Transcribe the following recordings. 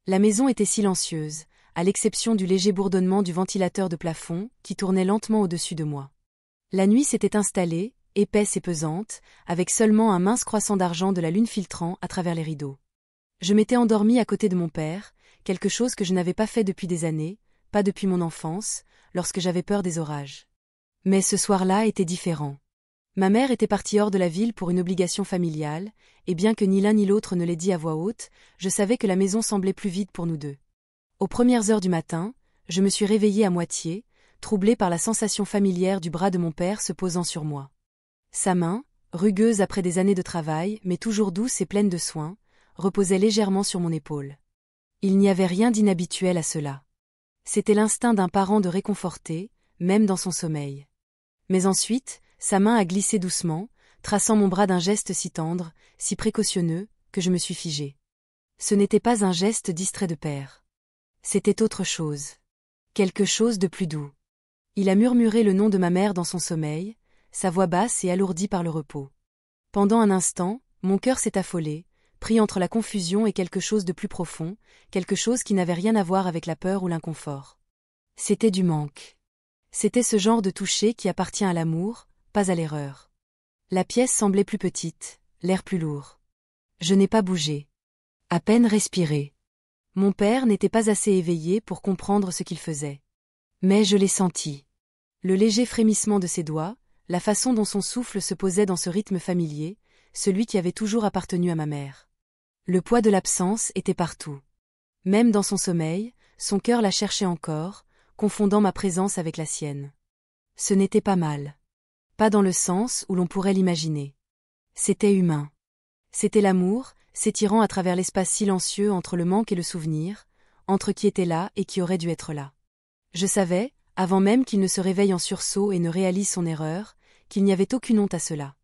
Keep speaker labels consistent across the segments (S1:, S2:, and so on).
S1: La maison était silencieuse, à l'exception du léger bourdonnement du ventilateur de plafond, qui tournait lentement au-dessus de moi. La nuit s'était installée, épaisse et pesante, avec seulement un mince croissant d'argent de la lune filtrant à travers les rideaux. Je m'étais endormie à côté de mon père, quelque chose que je n'avais pas fait depuis des années, pas depuis mon enfance, lorsque j'avais peur des orages. Mais ce soir-là était différent. Ma mère était partie hors de la ville pour une obligation familiale, et bien que ni l'un ni l'autre ne l'ait dit à voix haute, je savais que la maison semblait plus vide pour nous deux. Aux premières heures du matin, je me suis réveillée à moitié, troublée par la sensation familière du bras de mon père se posant sur moi. Sa main, rugueuse après des années de travail, mais toujours douce et pleine de soins, reposait légèrement sur mon épaule. Il n'y avait rien d'inhabituel à cela. C'était l'instinct d'un parent de réconforter, même dans son sommeil. Mais ensuite, sa main a glissé doucement, traçant mon bras d'un geste si tendre, si précautionneux, que je me suis figée. Ce n'était pas un geste distrait de père. C'était autre chose. Quelque chose de plus doux. Il a murmuré le nom de ma mère dans son sommeil, sa voix basse et alourdie par le repos. Pendant un instant, mon cœur s'est affolé, pris entre la confusion et quelque chose de plus profond, quelque chose qui n'avait rien à voir avec la peur ou l'inconfort. C'était du manque. C'était ce genre de toucher qui appartient à l'amour, pas à l'erreur. La pièce semblait plus petite, l'air plus lourd. Je n'ai pas bougé. À peine respiré. Mon père n'était pas assez éveillé pour comprendre ce qu'il faisait. Mais je l'ai senti. Le léger frémissement de ses doigts, la façon dont son souffle se posait dans ce rythme familier, celui qui avait toujours appartenu à ma mère. Le poids de l'absence était partout. Même dans son sommeil, son cœur la cherchait encore, confondant ma présence avec la sienne. Ce n'était pas mal. Pas dans le sens où l'on pourrait l'imaginer. C'était humain. C'était l'amour, s'étirant à travers l'espace silencieux entre le manque et le souvenir, entre qui était là et qui aurait dû être là. Je savais, avant même qu'il ne se réveille en sursaut et ne réalise son erreur, qu'il n'y avait aucune honte à cela.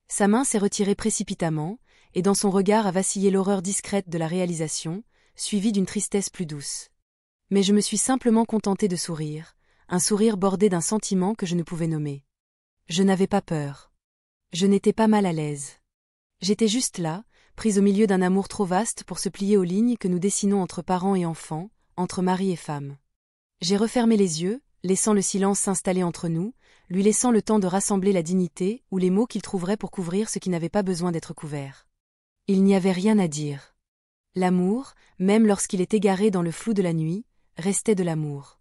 S1: Sa main s'est retirée précipitamment, et dans son regard a vacillé l'horreur discrète de la réalisation, suivie d'une tristesse plus douce. Mais je me suis simplement contentée de sourire, un sourire bordé d'un sentiment que je ne pouvais nommer. Je n'avais pas peur. Je n'étais pas mal à l'aise. J'étais juste là, prise au milieu d'un amour trop vaste pour se plier aux lignes que nous dessinons entre parents et enfants, entre mari et femme. J'ai refermé les yeux, laissant le silence s'installer entre nous, lui laissant le temps de rassembler la dignité ou les mots qu'il trouverait pour couvrir ce qui n'avait pas besoin d'être couvert. Il n'y avait rien à dire. L'amour, même lorsqu'il est égaré dans le flou de la nuit, restait de l'amour.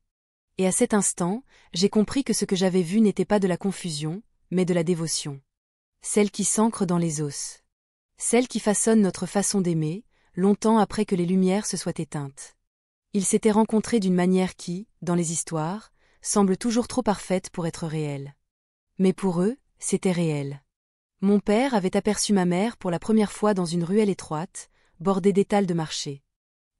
S1: Et à cet instant, j'ai compris que ce que j'avais vu n'était pas de la confusion, mais de la dévotion. Celle qui s'ancre dans les os. Celle qui façonne notre façon d'aimer, longtemps après que les lumières se soient éteintes. Ils s'étaient rencontrés d'une manière qui, dans les histoires, semble toujours trop parfaite pour être réelle. Mais pour eux, c'était réel. Mon père avait aperçu ma mère pour la première fois dans une ruelle étroite, bordée d'étals de marché.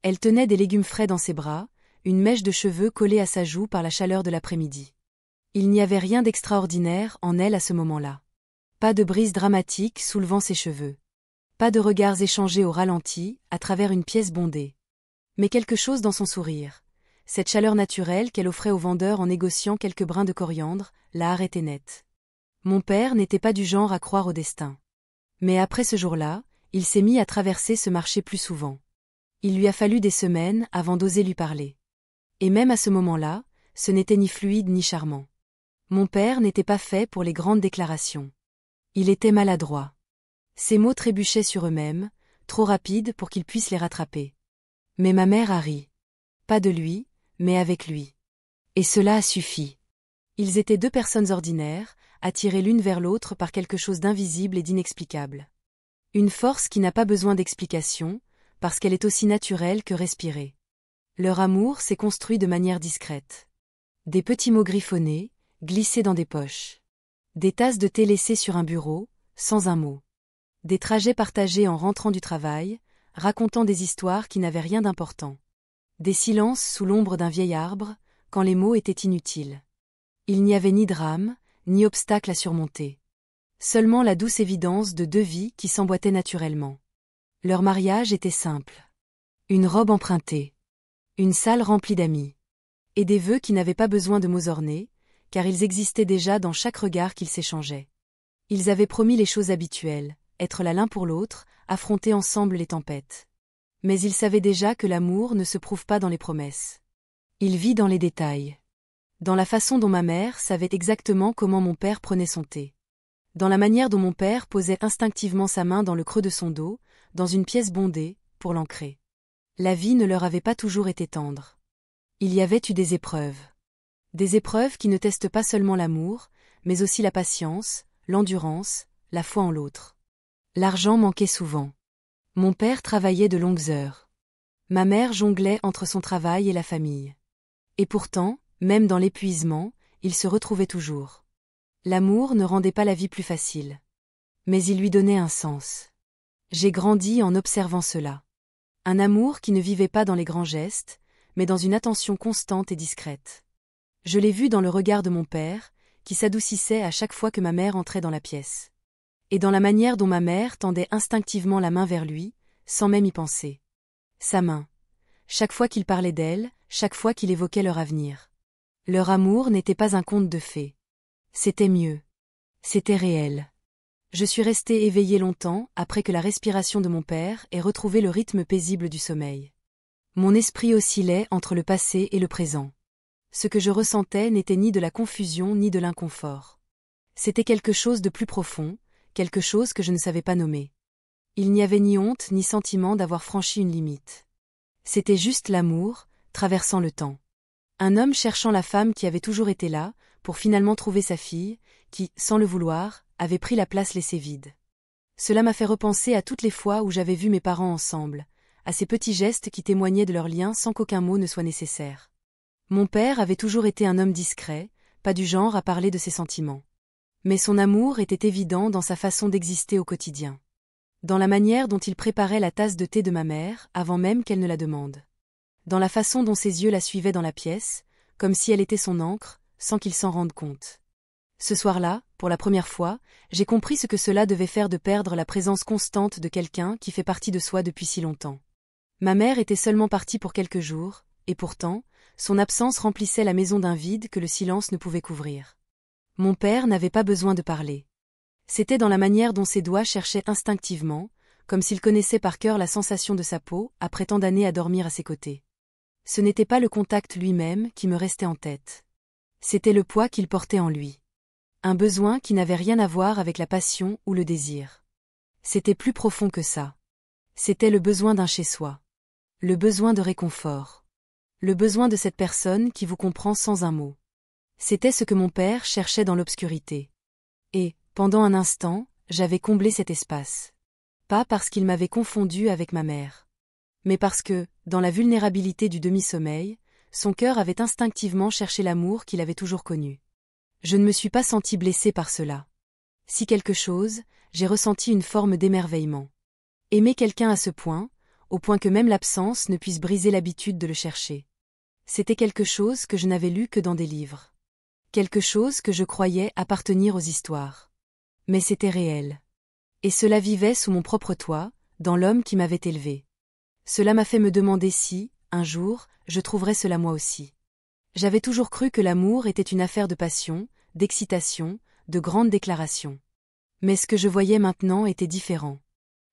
S1: Elle tenait des légumes frais dans ses bras, une mèche de cheveux collée à sa joue par la chaleur de l'après-midi. Il n'y avait rien d'extraordinaire en elle à ce moment-là. Pas de brise dramatique soulevant ses cheveux. Pas de regards échangés au ralenti, à travers une pièce bondée. Mais quelque chose dans son sourire. Cette chaleur naturelle qu'elle offrait au vendeur en négociant quelques brins de coriandre, l'a arrêtée net. Mon père n'était pas du genre à croire au destin. Mais après ce jour-là, il s'est mis à traverser ce marché plus souvent. Il lui a fallu des semaines avant d'oser lui parler. Et même à ce moment-là, ce n'était ni fluide ni charmant. Mon père n'était pas fait pour les grandes déclarations. Il était maladroit. Ses mots trébuchaient sur eux-mêmes, trop rapides pour qu'il puisse les rattraper. Mais ma mère a ri. Pas de lui, mais avec lui. Et cela a suffi. Ils étaient deux personnes ordinaires, attirées l'une vers l'autre par quelque chose d'invisible et d'inexplicable. Une force qui n'a pas besoin d'explication, parce qu'elle est aussi naturelle que respirée. Leur amour s'est construit de manière discrète. Des petits mots griffonnés, glissés dans des poches. Des tasses de thé laissées sur un bureau, sans un mot. Des trajets partagés en rentrant du travail, racontant des histoires qui n'avaient rien d'important. Des silences sous l'ombre d'un vieil arbre, quand les mots étaient inutiles. Il n'y avait ni drame, ni obstacle à surmonter. Seulement la douce évidence de deux vies qui s'emboîtaient naturellement. Leur mariage était simple. Une robe empruntée. Une salle remplie d'amis. Et des vœux qui n'avaient pas besoin de mots ornés, car ils existaient déjà dans chaque regard qu'ils s'échangeaient. Ils avaient promis les choses habituelles, être là l'un pour l'autre, affronter ensemble les tempêtes. Mais il savait déjà que l'amour ne se prouve pas dans les promesses. Il vit dans les détails. Dans la façon dont ma mère savait exactement comment mon père prenait son thé. Dans la manière dont mon père posait instinctivement sa main dans le creux de son dos, dans une pièce bondée, pour l'ancrer. La vie ne leur avait pas toujours été tendre. Il y avait eu des épreuves. Des épreuves qui ne testent pas seulement l'amour, mais aussi la patience, l'endurance, la foi en l'autre. L'argent manquait souvent. Mon père travaillait de longues heures. Ma mère jonglait entre son travail et la famille. Et pourtant, même dans l'épuisement, ils se retrouvaient toujours. L'amour ne rendait pas la vie plus facile. Mais il lui donnait un sens. J'ai grandi en observant cela. Un amour qui ne vivait pas dans les grands gestes, mais dans une attention constante et discrète. Je l'ai vu dans le regard de mon père, qui s'adoucissait à chaque fois que ma mère entrait dans la pièce. Et dans la manière dont ma mère tendait instinctivement la main vers lui, sans même y penser. Sa main. Chaque fois qu'il parlait d'elle, chaque fois qu'il évoquait leur avenir. Leur amour n'était pas un conte de fées. C'était mieux. C'était réel. Je suis restée éveillée longtemps après que la respiration de mon père ait retrouvé le rythme paisible du sommeil. Mon esprit oscillait entre le passé et le présent. Ce que je ressentais n'était ni de la confusion ni de l'inconfort. C'était quelque chose de plus profond, quelque chose que je ne savais pas nommer. Il n'y avait ni honte ni sentiment d'avoir franchi une limite. C'était juste l'amour, traversant le temps. Un homme cherchant la femme qui avait toujours été là, pour finalement trouver sa fille, qui, sans le vouloir, avait pris la place laissée vide. Cela m'a fait repenser à toutes les fois où j'avais vu mes parents ensemble, à ces petits gestes qui témoignaient de leur lien sans qu'aucun mot ne soit nécessaire. Mon père avait toujours été un homme discret, pas du genre à parler de ses sentiments. Mais son amour était évident dans sa façon d'exister au quotidien. Dans la manière dont il préparait la tasse de thé de ma mère avant même qu'elle ne la demande. Dans la façon dont ses yeux la suivaient dans la pièce, comme si elle était son encre, sans qu'il s'en rende compte. Ce soir-là, pour la première fois, j'ai compris ce que cela devait faire de perdre la présence constante de quelqu'un qui fait partie de soi depuis si longtemps. Ma mère était seulement partie pour quelques jours, et pourtant, son absence remplissait la maison d'un vide que le silence ne pouvait couvrir. Mon père n'avait pas besoin de parler. C'était dans la manière dont ses doigts cherchaient instinctivement, comme s'il connaissait par cœur la sensation de sa peau après tant d'années à dormir à ses côtés. Ce n'était pas le contact lui-même qui me restait en tête. C'était le poids qu'il portait en lui. Un besoin qui n'avait rien à voir avec la passion ou le désir. C'était plus profond que ça. C'était le besoin d'un chez-soi. Le besoin de réconfort. Le besoin de cette personne qui vous comprend sans un mot. C'était ce que mon père cherchait dans l'obscurité. Et, pendant un instant, j'avais comblé cet espace. Pas parce qu'il m'avait confondu avec ma mère. Mais parce que, dans la vulnérabilité du demi-sommeil, son cœur avait instinctivement cherché l'amour qu'il avait toujours connu. Je ne me suis pas sentie blessée par cela. Si quelque chose, j'ai ressenti une forme d'émerveillement. Aimer quelqu'un à ce point, au point que même l'absence ne puisse briser l'habitude de le chercher. C'était quelque chose que je n'avais lu que dans des livres. Quelque chose que je croyais appartenir aux histoires. Mais c'était réel. Et cela vivait sous mon propre toit, dans l'homme qui m'avait élevé. Cela m'a fait me demander si, un jour, je trouverais cela moi aussi. J'avais toujours cru que l'amour était une affaire de passion, d'excitation, de grandes déclarations. Mais ce que je voyais maintenant était différent.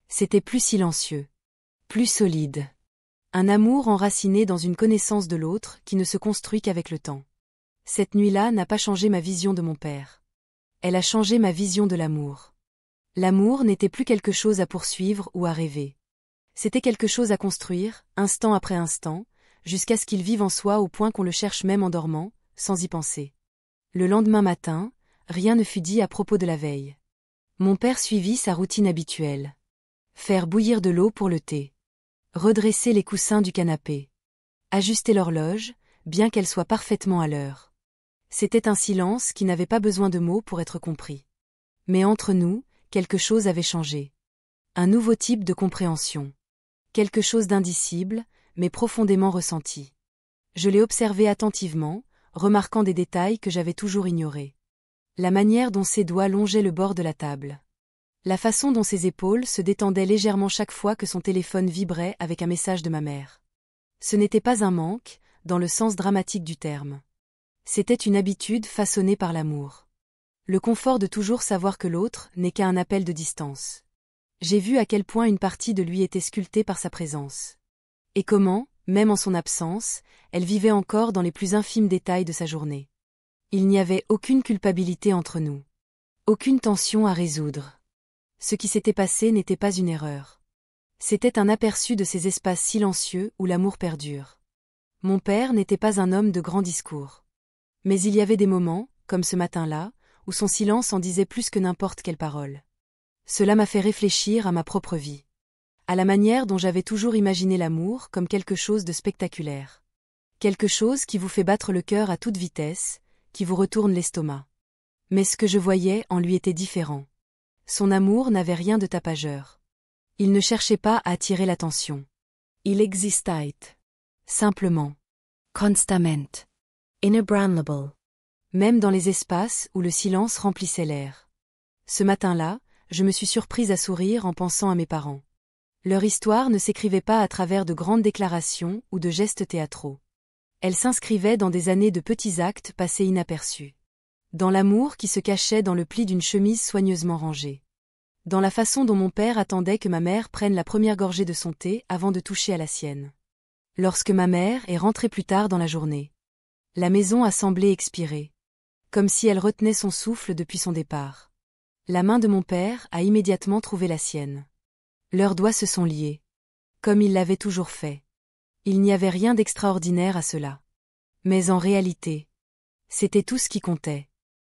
S1: C'était plus silencieux. Plus solide. Un amour enraciné dans une connaissance de l'autre qui ne se construit qu'avec le temps. Cette nuit-là n'a pas changé ma vision de mon père. Elle a changé ma vision de l'amour. L'amour n'était plus quelque chose à poursuivre ou à rêver. C'était quelque chose à construire, instant après instant, jusqu'à ce qu'il vive en soi au point qu'on le cherche même en dormant, sans y penser. Le lendemain matin, rien ne fut dit à propos de la veille. Mon père suivit sa routine habituelle. Faire bouillir de l'eau pour le thé. Redresser les coussins du canapé. Ajuster l'horloge, bien qu'elle soit parfaitement à l'heure. C'était un silence qui n'avait pas besoin de mots pour être compris. Mais entre nous, quelque chose avait changé. Un nouveau type de compréhension. Quelque chose d'indicible, mais profondément ressenti. Je l'ai observé attentivement, remarquant des détails que j'avais toujours ignorés. La manière dont ses doigts longeaient le bord de la table. La façon dont ses épaules se détendaient légèrement chaque fois que son téléphone vibrait avec un message de ma mère. Ce n'était pas un manque, dans le sens dramatique du terme. C'était une habitude façonnée par l'amour. Le confort de toujours savoir que l'autre n'est qu'à un appel de distance. J'ai vu à quel point une partie de lui était sculptée par sa présence. Et comment, même en son absence, elle vivait encore dans les plus infimes détails de sa journée. Il n'y avait aucune culpabilité entre nous. Aucune tension à résoudre. Ce qui s'était passé n'était pas une erreur. C'était un aperçu de ces espaces silencieux où l'amour perdure. Mon père n'était pas un homme de grands discours. Mais il y avait des moments, comme ce matin-là, où son silence en disait plus que n'importe quelle parole. Cela m'a fait réfléchir à ma propre vie. À la manière dont j'avais toujours imaginé l'amour comme quelque chose de spectaculaire. Quelque chose qui vous fait battre le cœur à toute vitesse, qui vous retourne l'estomac. Mais ce que je voyais en lui était différent. Son amour n'avait rien de tapageur. Il ne cherchait pas à attirer l'attention. Il existait. Simplement. Constamment. Inébranlable. Même dans les espaces où le silence remplissait l'air. Ce matin-là, je me suis surprise à sourire en pensant à mes parents. Leur histoire ne s'écrivait pas à travers de grandes déclarations ou de gestes théâtraux. Elle s'inscrivait dans des années de petits actes passés inaperçus. Dans l'amour qui se cachait dans le pli d'une chemise soigneusement rangée. Dans la façon dont mon père attendait que ma mère prenne la première gorgée de son thé avant de toucher à la sienne. Lorsque ma mère est rentrée plus tard dans la journée. La maison a semblé expirer. Comme si elle retenait son souffle depuis son départ. La main de mon père a immédiatement trouvé la sienne. Leurs doigts se sont liés. Comme ils l'avaient toujours fait. Il n'y avait rien d'extraordinaire à cela. Mais en réalité, c'était tout ce qui comptait.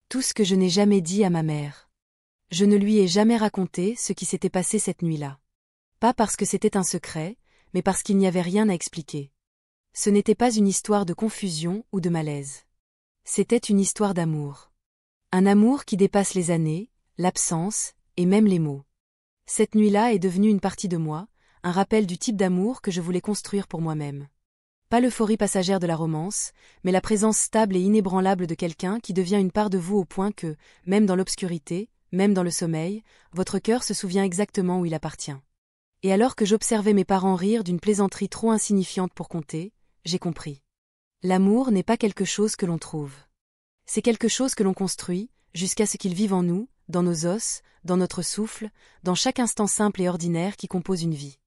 S1: Tout ce que je n'ai jamais dit à ma mère. Je ne lui ai jamais raconté ce qui s'était passé cette nuit-là. Pas parce que c'était un secret, mais parce qu'il n'y avait rien à expliquer. Ce n'était pas une histoire de confusion ou de malaise. C'était une histoire d'amour. Un amour qui dépasse les années, l'absence, et même les mots. Cette nuit-là est devenue une partie de moi, un rappel du type d'amour que je voulais construire pour moi-même. Pas l'euphorie passagère de la romance, mais la présence stable et inébranlable de quelqu'un qui devient une part de vous au point que, même dans l'obscurité, même dans le sommeil, votre cœur se souvient exactement où il appartient. Et alors que j'observais mes parents rire d'une plaisanterie trop insignifiante pour compter, j'ai compris. L'amour n'est pas quelque chose que l'on trouve. C'est quelque chose que l'on construit, jusqu'à ce qu'il vive en nous, dans nos os, dans notre souffle, dans chaque instant simple et ordinaire qui compose une vie.